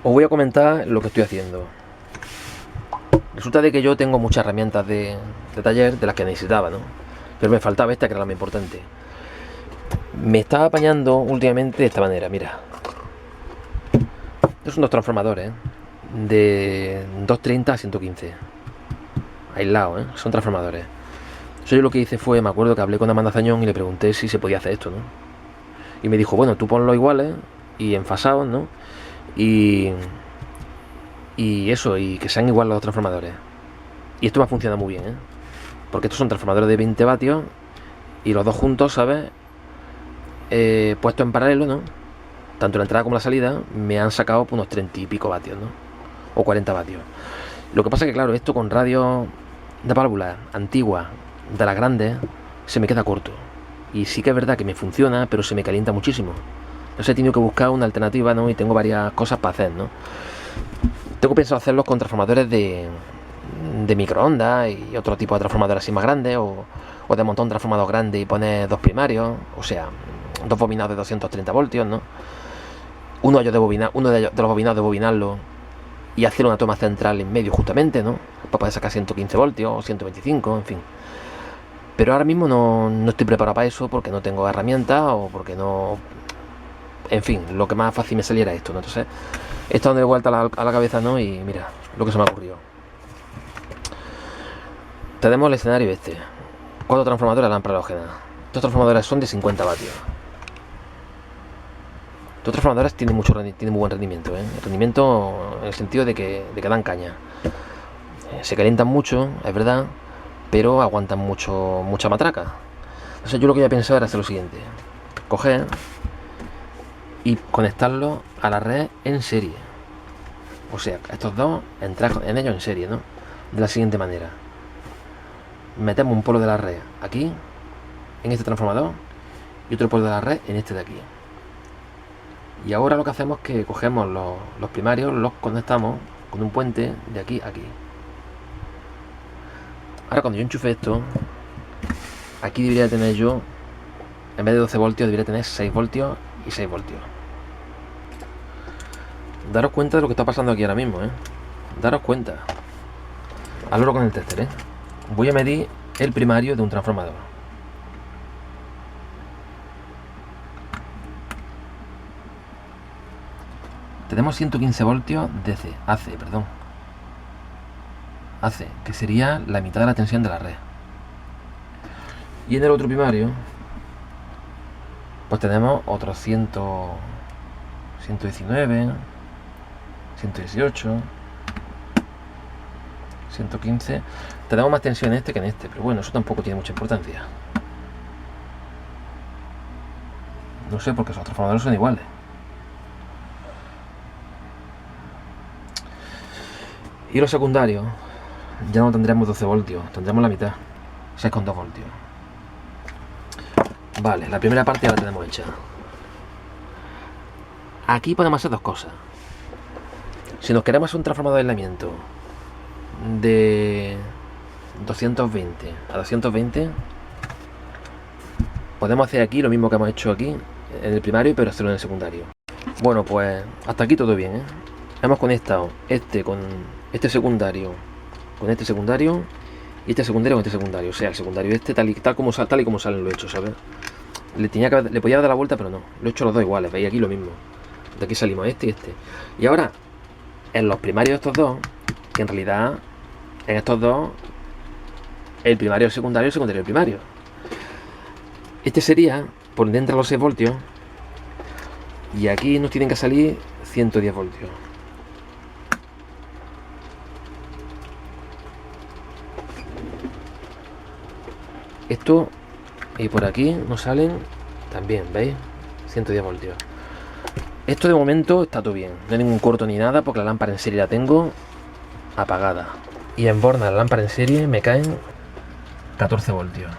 Os voy a comentar lo que estoy haciendo. Resulta de que yo tengo muchas herramientas de taller de las que necesitaba, ¿no? Pero me faltaba esta, que era la más importante. Me estaba apañando últimamente de esta manera, mira. Estos son dos transformadores, ¿eh? De 230 a 115. Aislados, ¿eh? Son transformadores. Eso yo lo que hice fue, me acuerdo que hablé con Amanda Zañón y le pregunté si se podía hacer esto, ¿no? Y me dijo, bueno, tú ponlos iguales y enfasados, ¿no? Y eso, y que sean igual los dos transformadores. Y esto me ha funcionado muy bien, ¿eh? Porque estos son transformadores de 20 vatios y los dos juntos, ¿sabes? Puestos en paralelo, ¿no? Tanto la entrada como la salida me han sacado unos 30 y pico vatios, ¿no? O 40 vatios. Lo que pasa es que, claro, esto con radios de válvulas antiguas, de las grandes, se me queda corto. Y sí que es verdad que me funciona, pero se me calienta muchísimo. Entonces he tenido que buscar una alternativa, ¿no? Y tengo varias cosas para hacer, ¿no? Tengo pensado hacerlos con transformadores de microondas y otro tipo de transformadores así más grandes, o de montar un transformador grande y poner dos primarios, o sea, dos bobinados de 230 voltios, ¿no? Uno de los bobinados de bobinarlo y hacer una toma central en medio justamente, ¿no? Para poder sacar 115 voltios o 125, en fin. Pero ahora mismo no estoy preparado para eso porque no tengo herramientas o porque no... En fin, lo que más fácil me saliera esto, ¿no? Entonces, he estado de vuelta a la cabeza, ¿no? Y mira, lo que se me ha ocurrido. Tenemos el escenario este. 4 transformadores de lámpara halógena. Estos transformadores son de 50 vatios. Estos transformadores tienen muy buen rendimiento, ¿eh? El rendimiento en el sentido de que dan caña. Se calientan mucho, es verdad, pero aguantan mucha matraca. Entonces yo lo que voy a pensar era hacer lo siguiente. Coger y conectarlo a la red en serie. O sea, estos dos, entrar en ellos en serie, ¿no? De la siguiente manera. Metemos un polo de la red aquí, en este transformador, y otro polo de la red en este de aquí. Y ahora lo que hacemos es que cogemos los primarios, los conectamos con un puente de aquí a aquí. Ahora cuando yo enchufe esto, aquí debería tener yo, en vez de 12 voltios, debería tener 6 voltios y 6 voltios. Daros cuenta de lo que está pasando aquí ahora mismo, ¿eh? Daros cuenta. Hablo con el tester, ¿eh? Voy a medir el primario de un transformador. Tenemos 115 voltios DC, AC, que sería la mitad de la tensión de la red. Y en el otro primario, pues tenemos otros 119, 118, 115. Tenemos más tensión en este que en este, pero bueno, eso tampoco tiene mucha importancia. No sé, porque esos transformadores son iguales. Y los secundarios, ya no tendremos 12 voltios, tendremos la mitad, 6,2 voltios. Vale, la primera parte ya la tenemos hecha. Aquí podemos hacer dos cosas. Si nos queremos hacer un transformador de aislamiento de 220 a 220, podemos hacer aquí lo mismo que hemos hecho aquí en el primario, pero hacerlo en el secundario. Bueno, pues hasta aquí todo bien, ¿eh? Hemos conectado este con este secundario, con este secundario, y este secundario con este secundario. O sea, el secundario este tal y como salen lo he hecho, ¿sabes? Le podía dar la vuelta, pero no. Lo he hecho los dos iguales, veis aquí lo mismo. De aquí salimos este y este. Y ahora, en los primarios de estos dos, que en realidad, en estos dos, el primario es el secundario es el primario. Este sería, por dentro de los 6 voltios, y aquí nos tienen que salir 110 voltios. Esto, y por aquí nos salen también, ¿veis? 110 voltios. Esto de momento está todo bien, no hay ningún corto ni nada, porque la lámpara en serie la tengo apagada. Y en borna la lámpara en serie me caen 14 voltios.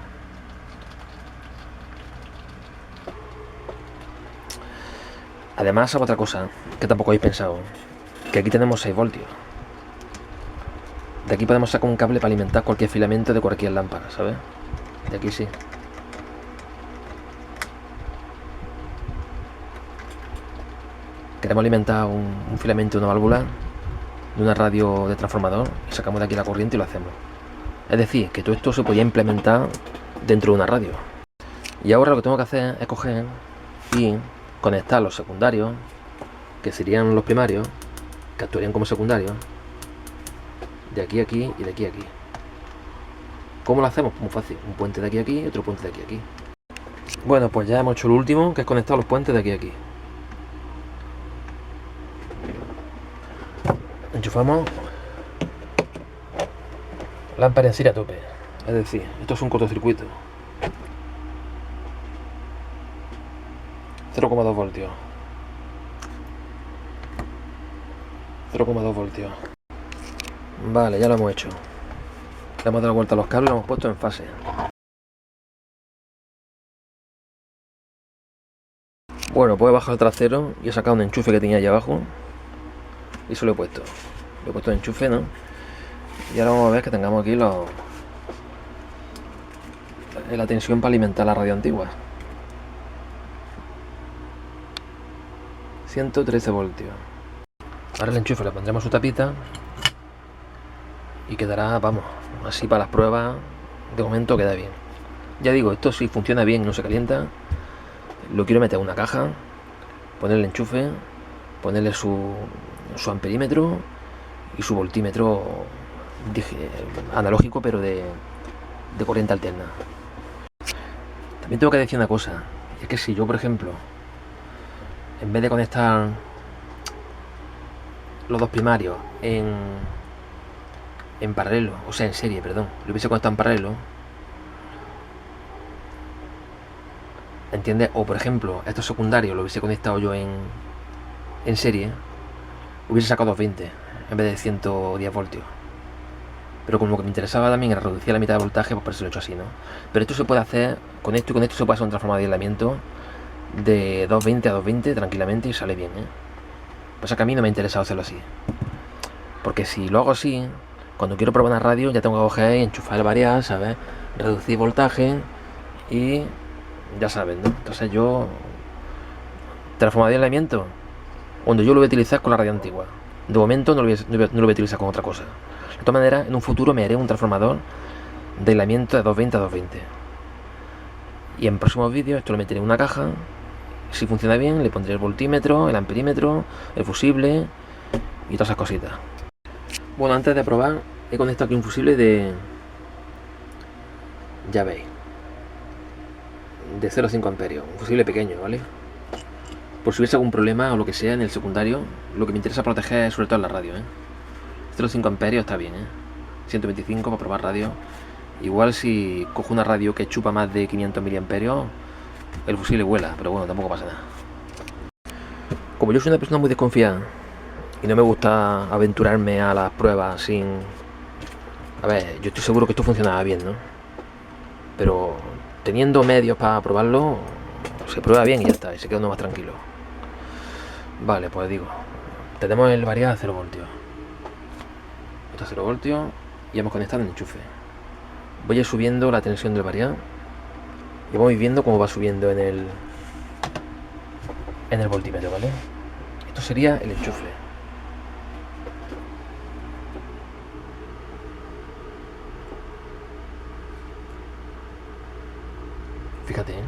Además, otra cosa que tampoco habéis pensado, que aquí tenemos 6 voltios. De aquí podemos sacar un cable para alimentar cualquier filamento de cualquier lámpara, ¿sabes? De aquí sí. queremos alimentar un filamento de una válvula de una radio de transformador y sacamos de aquí la corriente y lo hacemos. Es decir, que todo esto se podía implementar dentro de una radio. Y ahora lo que tengo que hacer es coger y conectar los secundarios, que serían los primarios, que actuarían como secundarios, de aquí a aquí y de aquí a aquí. ¿Cómo lo hacemos? Muy fácil, un puente de aquí a aquí y otro puente de aquí a aquí. Bueno, pues ya hemos hecho el último, que es conectar los puentes de aquí a aquí. Enchufamos lámpara en serie a tope, es decir, esto es un cortocircuito. 0,2 voltios. 0,2 voltios. Vale, ya lo hemos hecho. Le hemos dado vuelta a los cables y lo hemos puesto en fase. Bueno, pues he bajado el trasero y he sacado un enchufe que tenía allá abajo y se lo he puesto. Le he puesto el enchufe, ¿no? Y ahora vamos a ver que tengamos aquí la tensión para alimentar la radio antigua. 113 voltios. Ahora el enchufe le pondremos su tapita y quedará, vamos, así para las pruebas. De momento queda bien. Ya digo, esto si funciona bien y no se calienta, lo quiero meter en una caja, ponerle enchufe, ponerle su amperímetro y su voltímetro analógico, pero de corriente alterna. También tengo que decir una cosa, es que si yo, por ejemplo, en vez de conectar los dos primarios en paralelo, o sea en serie, perdón, lo hubiese conectado en paralelo, ¿entiendes? O por ejemplo, estos secundarios lo hubiese conectado yo en serie, hubiese sacado 220 en vez de 110 voltios. Pero como lo que me interesaba también era reducir la mitad de voltaje, pues por eso lo he hecho así, ¿no? Pero esto se puede hacer, con esto y con esto se puede hacer un transformador de aislamiento de 220 a 220 tranquilamente y sale bien, ¿eh? Pues que a mí no me ha interesado hacerlo así. Porque si lo hago así, cuando quiero probar una radio ya tengo que coger y enchufar el variar, ¿sabes? Reducir voltaje y ya sabes, ¿no? Entonces yo, transformador de aislamiento, cuando yo lo voy a utilizar con la radio antigua. De momento no lo voy a utilizar con otra cosa. De todas maneras, en un futuro me haré un transformador de aislamiento de 220 a 220. Y en próximos vídeos esto lo meteré en una caja. Si funciona bien, le pondré el voltímetro, el amperímetro, el fusible y todas esas cositas. Bueno, antes de probar, he conectado aquí un fusible de... ya veis. De 0,5 amperios. Un fusible pequeño, ¿vale? Por si hubiese algún problema o lo que sea en el secundario, lo que me interesa proteger es sobre todo la radio, ¿eh? 0,5 amperios está bien, ¿eh? 125 para probar radio. Igual si cojo una radio que chupa más de 500 miliamperios, el fusible vuela, pero bueno, tampoco pasa nada. Como yo soy una persona muy desconfiada y no me gusta aventurarme a las pruebas sin... A ver, yo estoy seguro que esto funcionaba bien, ¿no? Pero teniendo medios para probarlo, se prueba bien y ya está, y se queda uno más tranquilo. Vale, pues digo, tenemos el variar a 0 voltios. Esto a 0 voltios y hemos conectado el enchufe. Voy a ir subiendo la tensión del variar y vamos viendo cómo va subiendo en el voltímetro, ¿vale? Esto sería el enchufe. Fíjate, ¿eh?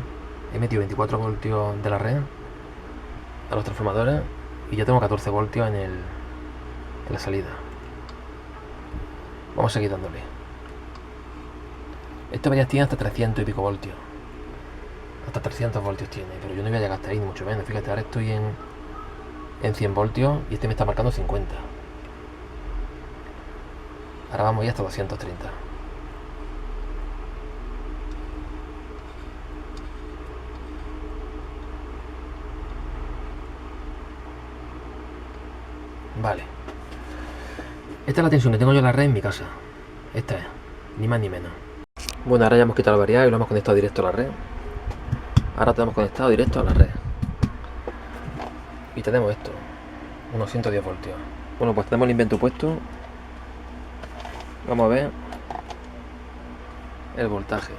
He metido 24 voltios de la red a los transformadores y ya tengo 14 voltios en la salida. Vamos a seguir dándole. Esta variedad tiene hasta 300 y pico voltios. Hasta 300 voltios tiene, pero yo no voy a llegar hasta ahí, ni mucho menos. Fíjate, ahora estoy en 100 voltios y este me está marcando 50. Ahora vamos ya hasta 230. Vale. Esta es la tensión que tengo yo en la red en mi casa. Esta es, ni más ni menos. Bueno, ahora ya hemos quitado la variable y lo hemos conectado directo a la red. Ahora tenemos conectado directo a la red. Y tenemos esto, unos 110 voltios. Bueno, pues tenemos el invento puesto. Vamos a ver el voltaje.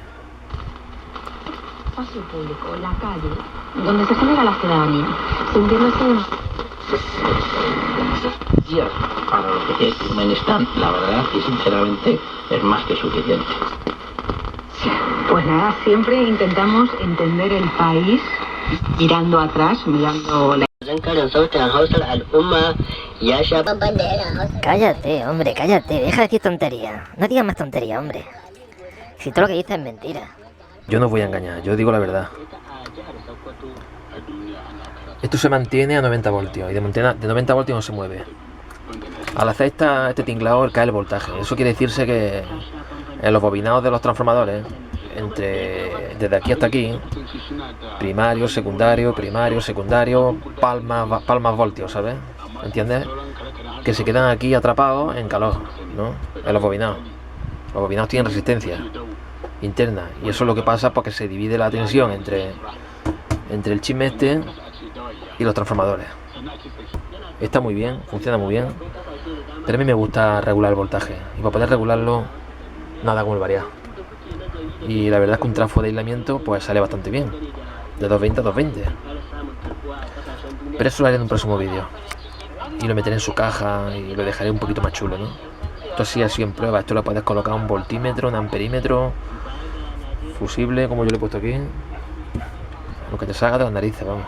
Espacio público, la calle, donde se genera la ciudadanía, sintiéndose días para lo que es Turkmenistán, la verdad y sinceramente es más que suficiente. Pues nada, siempre intentamos entender el país mirando atrás, mirando la... Cállate, hombre, cállate, deja de decir tontería. No digas más tontería, hombre. Si todo lo que dices es mentira. Yo no os voy a engañar, yo digo la verdad. Esto se mantiene a 90 voltios y de 90 voltios no se mueve. Al hacer este tinglador cae el voltaje. Eso quiere decirse que en los bobinados de los transformadores, desde aquí hasta aquí, primario, secundario, palmas voltios, ¿sabes? ¿Entiendes? Que se quedan aquí atrapados en calor, ¿no? En los bobinados. Los bobinados tienen resistencia interna y eso es lo que pasa porque se divide la tensión entre el chisme este y los transformadores. Está muy bien, funciona muy bien, pero a mí me gusta regular el voltaje y para poder regularlo nada como el variar. Y la verdad es que un trafo de aislamiento pues sale bastante bien, de 220 a 220. Pero eso lo haré en un próximo vídeo y lo meteré en su caja y lo dejaré un poquito más chulo, ¿no? Esto sí ha sido en prueba. Esto lo puedes colocar un voltímetro, un amperímetro, fusible como yo lo he puesto aquí, lo que te salga de las narices, vamos.